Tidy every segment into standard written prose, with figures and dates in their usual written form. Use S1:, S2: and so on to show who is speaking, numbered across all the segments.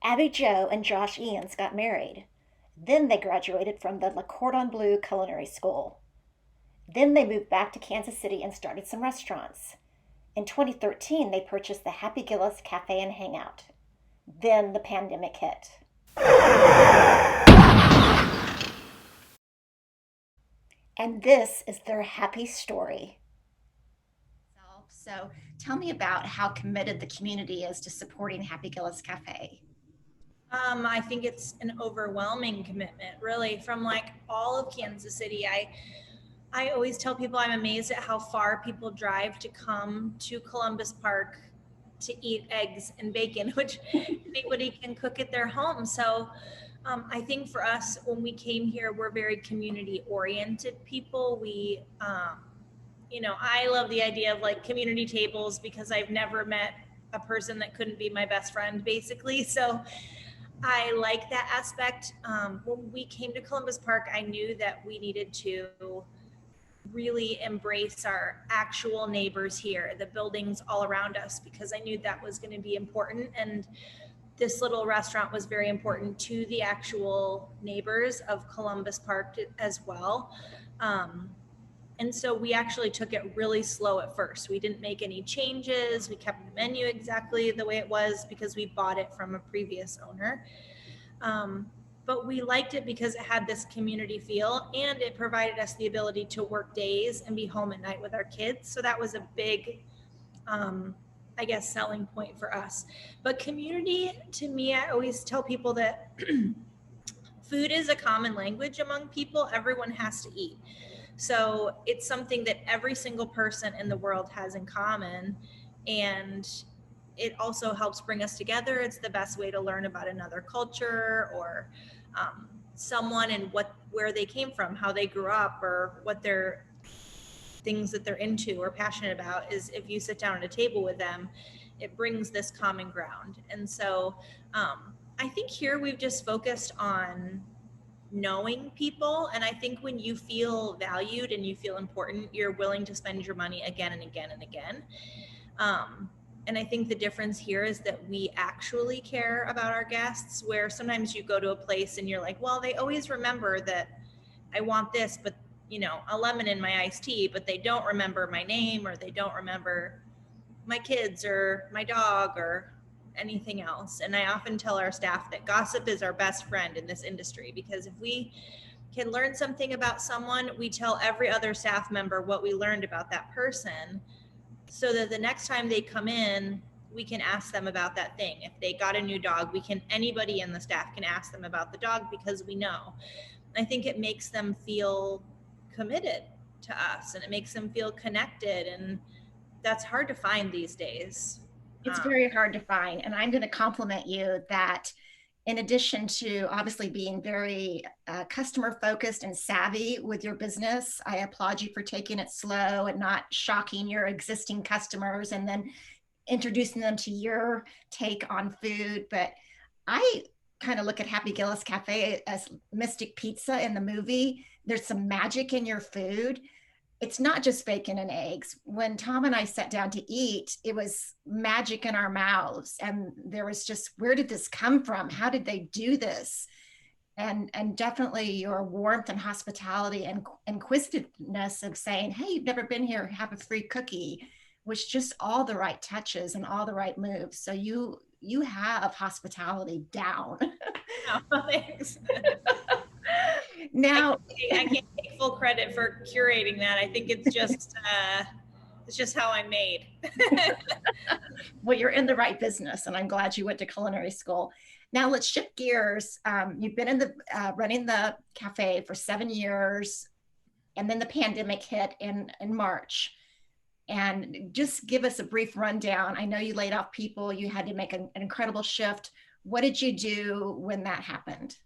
S1: Abbey-Jo and Josh Eans got married. Then they graduated from the Cordon Bleu Culinary School. Then they moved back to Kansas City and started some restaurants. In 2013, they purchased the Happy Gillis Café and Hangout. Then the pandemic hit. And this is their happy story. So tell me about how committed the community is to supporting Happy Gillis Cafe.
S2: I think it's an overwhelming commitment, really, from like all of Kansas City. I always tell people I'm amazed at how far people drive to come to Columbus Park to eat eggs and bacon, which anybody can cook at their home. So I think for us, when we came here, we're very community oriented people. I love the idea of like community tables because I've never met a person that couldn't be my best friend, basically. So I like that aspect. When we came to Columbus Park, I knew that we needed to really embrace our actual neighbors here, the buildings all around us, because I knew that was going to be important. And this little restaurant was very important to the actual neighbors of Columbus Park as well. And so we actually took it really slow at first. We didn't make any changes. We kept the menu exactly the way it was because we bought it from a previous owner. But we liked it because it had this community feel and it provided us the ability to work days and be home at night with our kids. So that was a big, I guess, selling point for us. But community, to me, I always tell people that food is a common language among people. Everyone has to eat. So it's something that every single person in the world has in common. And it also helps bring us together. It's the best way to learn about another culture or someone and where they came from, how they grew up, or what their things that they're into or passionate about. Is if you sit down at a table with them, it brings this common ground. And so I think here we've just focused on knowing people. And I think when you feel valued and you feel important, you're willing to spend your money again and again and again. And I think the difference here is that we actually care about our guests, where sometimes you go to a place and you're like, well, they always remember that I want this, but a lemon in my iced tea, but they don't remember my name, or they don't remember my kids or my dog or anything else. And I often tell our staff that gossip is our best friend in this industry, because if we can learn something about someone, we tell every other staff member what we learned about that person, so that the next time they come in, we can ask them about that thing. If they got a new dog, anybody in the staff can ask them about the dog because we know. I think it makes them feel committed to us and it makes them feel connected. And that's hard to find these days.
S1: It's very hard to find. And I'm going to compliment you that in addition to obviously being very customer focused and savvy with your business, I applaud you for taking it slow and not shocking your existing customers and then introducing them to your take on food. But I kind of look at Happy Gillis Cafe as Mystic Pizza in the movie. There's some magic in your food. It's not just bacon and eggs. When Tom and I sat down to eat, it was magic in our mouths. And there was just, where did this come from? How did they do this? And definitely your warmth and hospitality and inquisitiveness of saying, hey, you've never been here, have a free cookie, was just all the right touches and all the right moves. So you have hospitality down.
S2: Oh, thanks.
S1: Now,
S2: I can't take full credit for curating that. I think it's just how I'm made.
S1: well, you're in the right business, and I'm glad you went to culinary school. Now let's shift gears. You've been in the running the cafe for 7 years, and then the pandemic hit in March. And just give us a brief rundown. I know you laid off people. You had to make an incredible shift. What did you do when that happened?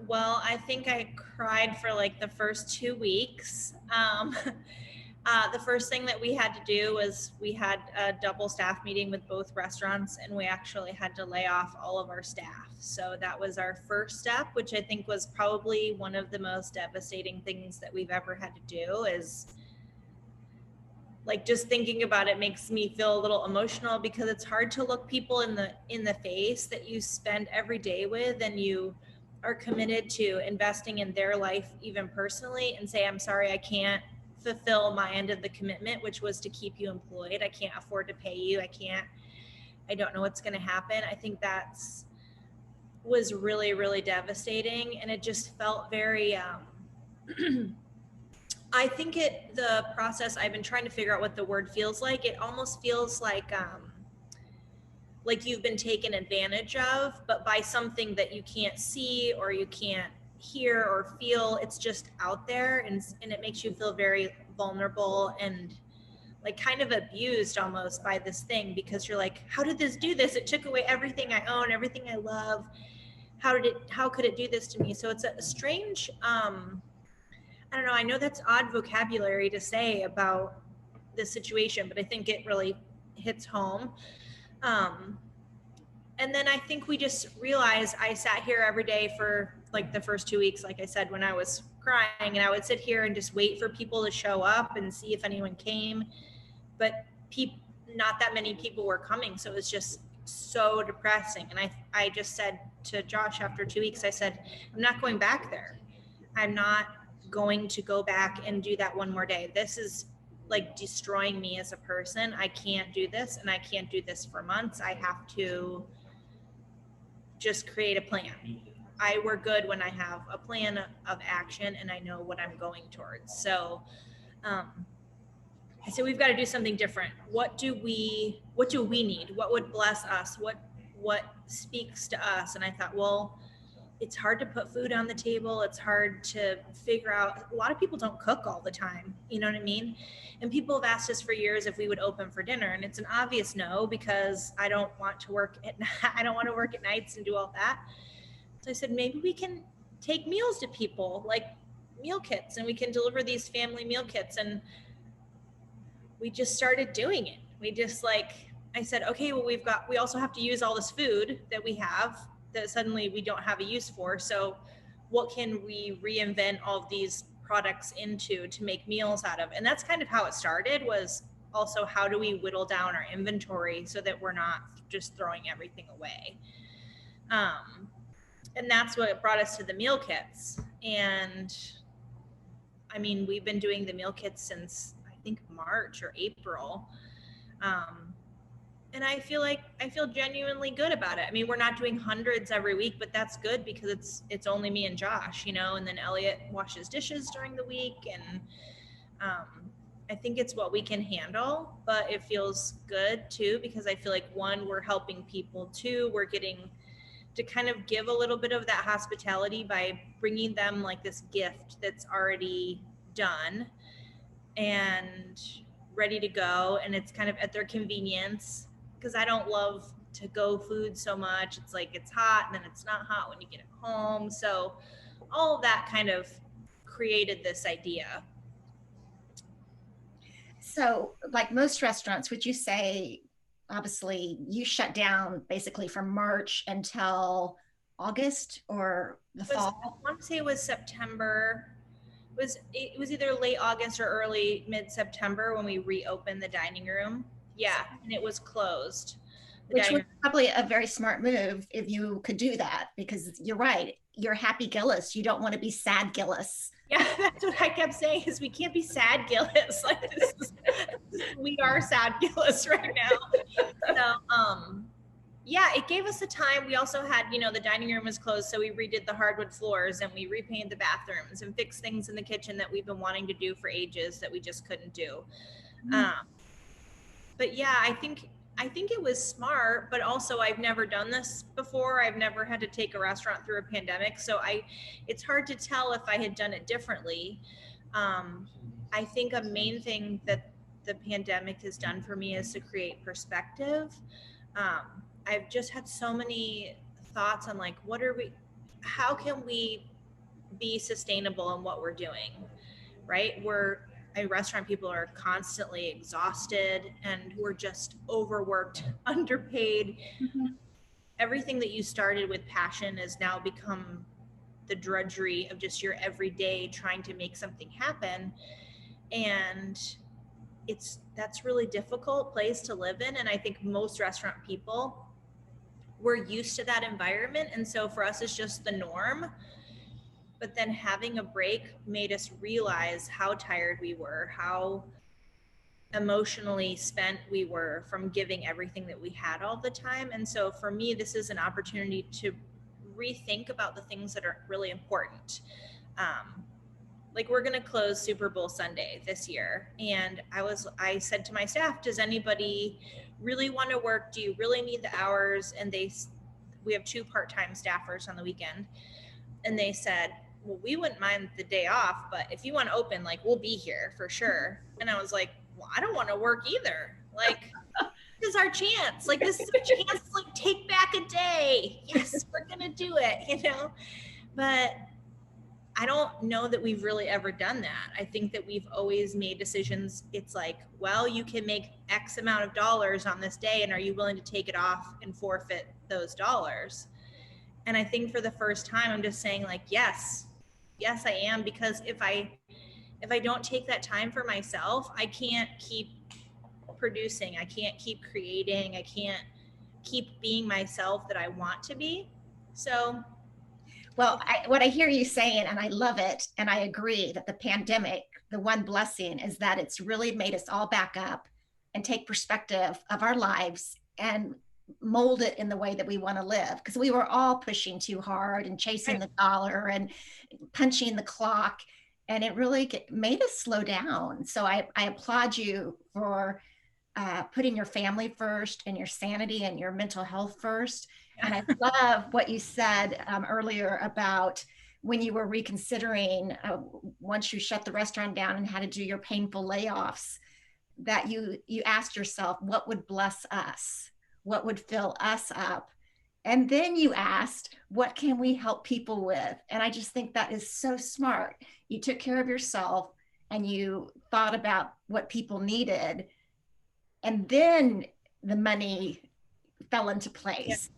S2: Well, I think I cried for like the first 2 weeks. The first thing that we had to do was we had a double staff meeting with both restaurants, and we actually had to lay off all of our staff. So that was our first step, which I think was probably one of the most devastating things that we've ever had to do. Is like just thinking about it makes me feel a little emotional, because it's hard to look people in the face that you spend every day with and you are committed to investing in their life even personally, and say, I'm sorry, I can't fulfill my end of the commitment, which was to keep you employed. I can't afford to pay you. I don't know what's going to happen. I think that's was really, really devastating. And it just felt very, I think the process, I've been trying to figure out what the word feels like. It almost feels like you've been taken advantage of, but by something that you can't see or you can't hear or feel. It's just out there, and it makes you feel very vulnerable and like kind of abused almost by this thing, because you're like, how did this do this? It took away everything I own, everything I love. How could it do this to me? So it's a strange, I don't know. I know that's odd vocabulary to say about this situation, but I think it really hits home. And then I think we just realized, I sat here every day for like the first 2 weeks, like I said, when I was crying, and I would sit here and just wait for people to show up and see if anyone came. But not that many people were coming. So it was just so depressing. And I just said to Josh after 2 weeks, I said, I'm not going back there. I'm not going to go back and do that one more day. This is like destroying me as a person. I can't do this, and I can't do this for months. I have to just create a plan. I work good when I have a plan of action and I know what I'm going towards. So I said, we've got to do something different. What do we need? What would bless us? What speaks to us? And I thought, well, it's hard to put food on the table. It's hard to figure out. A lot of people don't cook all the time. You know what I mean? And people have asked us for years if we would open for dinner. And it's an obvious no, because I don't want to work at nights and do all that. So I said, maybe we can take meals to people, like meal kits, and we can deliver these family meal kits. And we just started doing it. We just I said, okay, well, we also have to use all this food that we have that suddenly we don't have a use for. So what can we reinvent all of these products into to make meals out of? And that's kind of how it started, was also how do we whittle down our inventory so that we're not just throwing everything away. And that's what brought us to the meal kits. And I mean, we've been doing the meal kits since I think March or April. And I feel genuinely good about it. I mean, we're not doing hundreds every week, but that's good, because it's only me and Josh, and then Elliot washes dishes during the week. And I think it's what we can handle, but it feels good too, because I feel like, one, we're helping people. Two, we're getting to kind of give a little bit of that hospitality by bringing them like this gift that's already done and ready to go. And it's kind of at their convenience, because I don't love to go food so much. It's like, it's hot and then it's not hot when you get it home. So all of that kind of created this idea.
S1: So, like most restaurants, would you say, obviously, you shut down basically from March until August or the fall?
S2: I want to say it was September. It was either late August or early mid-September when we reopened the dining room. Yeah, and it was closed.
S1: Which was probably a very smart move if you could do that, because you're right. You're Happy Gillis. You don't want to be sad Gillis.
S2: Yeah, that's what I kept saying, is we can't be sad Gillis. Like we are sad Gillis right now. So, yeah, it gave us the time. We also had, the dining room was closed, so we redid the hardwood floors and we repainted the bathrooms and fixed things in the kitchen that we've been wanting to do for ages that we just couldn't do. But yeah, I think it was smart, but also I've never done this before. I've never had to take a restaurant through a pandemic. So it's hard to tell if I had done it differently. I think a main thing that the pandemic has done for me is to create perspective. I've just had so many thoughts on how can we be sustainable in what we're doing, right? Restaurant people are constantly exhausted and we're just overworked, underpaid. Mm-hmm. Everything that you started with passion has now become the drudgery of just your everyday trying to make something happen. And that's really difficult place to live in. And I think most restaurant people, we're used to that environment. And so for us, it's just the norm. But then having a break made us realize how tired we were, how emotionally spent we were from giving everything that we had all the time. And so for me, this is an opportunity to rethink about the things that are really important. Like we're going to close Super Bowl Sunday this year. And I said to my staff, does anybody really want to work? Do you really need the hours? And we have 2 part-time staffers on the weekend. And they said, well, we wouldn't mind the day off, but if you want to open, like, we'll be here for sure. And I was like, well, I don't want to work either. Like, this is our chance. Like, this is our chance to like take back a day. Yes, we're going to do it, you know? But I don't know that we've really ever done that. I think that we've always made decisions. It's like, well, you can make X amount of dollars on this day, and are you willing to take it off and forfeit those dollars? And I think for the first time, I'm just saying like, yes, I am. Because if I don't take that time for myself, I can't keep producing. I can't keep creating. I can't keep being myself that I want to be. So,
S1: well, what I hear you saying, and I love it, and I agree that the pandemic, the one blessing is that it's really made us all back up and take perspective of our lives and mold it in the way that we want to live, because we were all pushing too hard and chasing the dollar and punching the clock, and it really made us slow down. So I applaud you for putting your family first and your sanity and your mental health first. And I love what you said earlier about when you were reconsidering once you shut the restaurant down and had to do your painful layoffs, that you asked yourself, what would bless us? What would fill us up? And then you asked, what can we help people with? And I just think that is so smart. You took care of yourself and you thought about what people needed. And then the money fell into place. Yeah.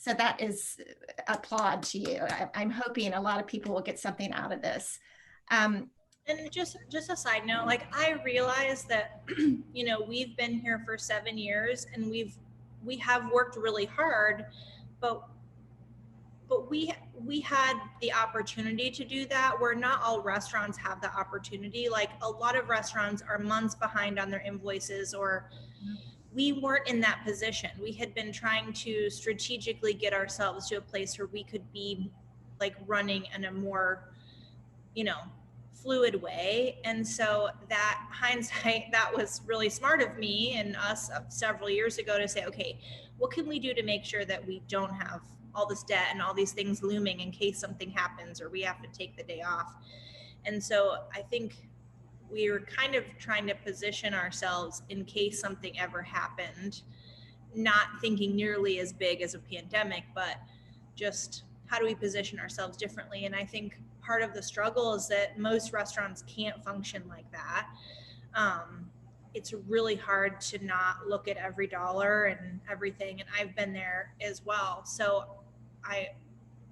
S1: So that is applaud to you. I'm hoping a lot of people will get something out of this.
S2: And just a side note, like I realize that, you know, we've been here for 7 years and we have worked really hard, but we had the opportunity to do that, where not all restaurants have the opportunity. Like a lot of restaurants are months behind on their invoices, or we weren't in that position. We had been trying to strategically get ourselves to a place where we could be like running in a more, you know, fluid way. And so that hindsight, that was really smart of me and us several years ago to say, okay, what can we do to make sure that we don't have all this debt and all these things looming in case something happens or we have to take the day off. And so I think we were kind of trying to position ourselves in case something ever happened, not thinking nearly as big as a pandemic, but just how do we position ourselves differently? And I think part of the struggle is that most restaurants can't function like that. It's really hard to not look at every dollar and everything. And I've been there as well. So I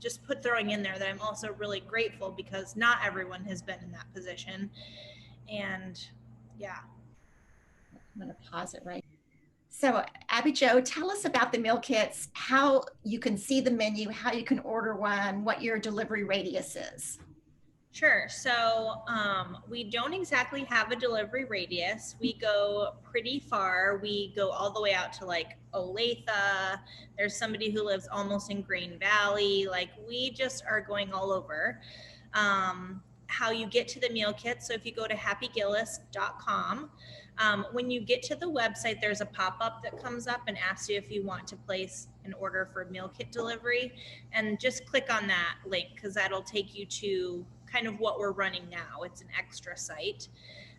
S2: just throwing in there that I'm also really grateful because not everyone has been in that position. And yeah.
S1: I'm going to pause it right. So Abbey-Jo, tell us about the meal kits, how you can see the menu, how you can order one, what your delivery radius is.
S2: Sure. So we don't exactly have a delivery radius. We go pretty far. We go all the way out to like Olathe. There's somebody who lives almost in Green Valley. Like we just are going all over. How you get to the meal kit. So if you go to happygillis.com, when you get to the website, there's a pop-up that comes up and asks you if you want to place an order for meal kit delivery. And just click on that link because that'll take you to kind of what we're running now. It's an extra site.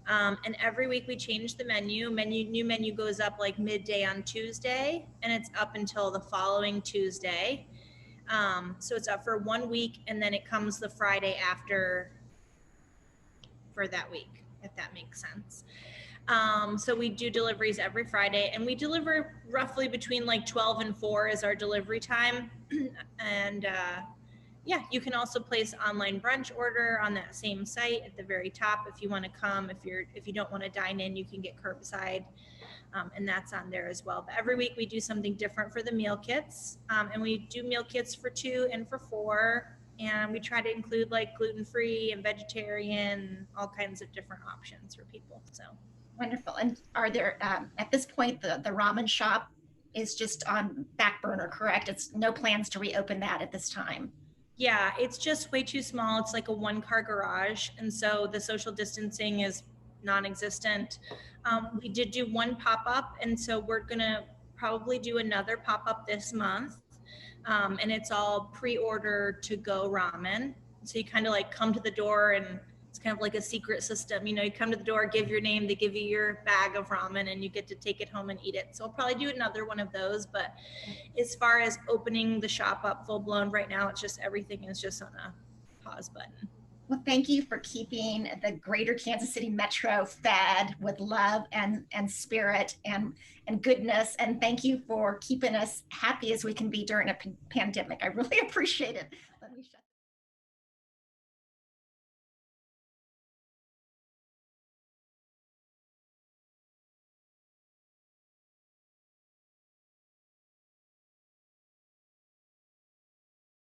S2: And every week we change the menu. New menu goes up like midday on Tuesday, and it's up until the following Tuesday. So it's up for 1 week, and then it comes the Friday after for that week, if that makes sense. So we do deliveries every Friday, and we deliver roughly between like 12 and 4 is our delivery time. And yeah, you can also place online brunch order on that same site at the very top if you want to come. If you don't want to dine in, you can get curbside, and that's on there as well. But every week we do something different for the meal kits, and we do meal kits for 2 and for 4, and we try to include like gluten-free and vegetarian, all kinds of different options for people. So
S1: Wonderful. And are there, at this point, the ramen shop is just on back burner, correct? It's no plans to reopen that at this time.
S2: yeah, it's just way too small. It's like a 1-car garage, and so the social distancing is non-existent. We did do one pop-up, and so we're gonna probably do another pop-up this month, and it's all pre-order to go ramen. So you kind of like come to the door, and it's kind of like a secret system. You know, you come to the door, give your name, they give you your bag of ramen, and you get to take it home and eat it. So I'll probably do another one of those. But as far as opening the shop up full blown right now, it's just everything is just on a pause button.
S1: Well, thank you for keeping the greater Kansas City Metro fed with love and spirit and goodness. And thank you for keeping us happy as we can be during a pandemic. I really appreciate it. Let me shut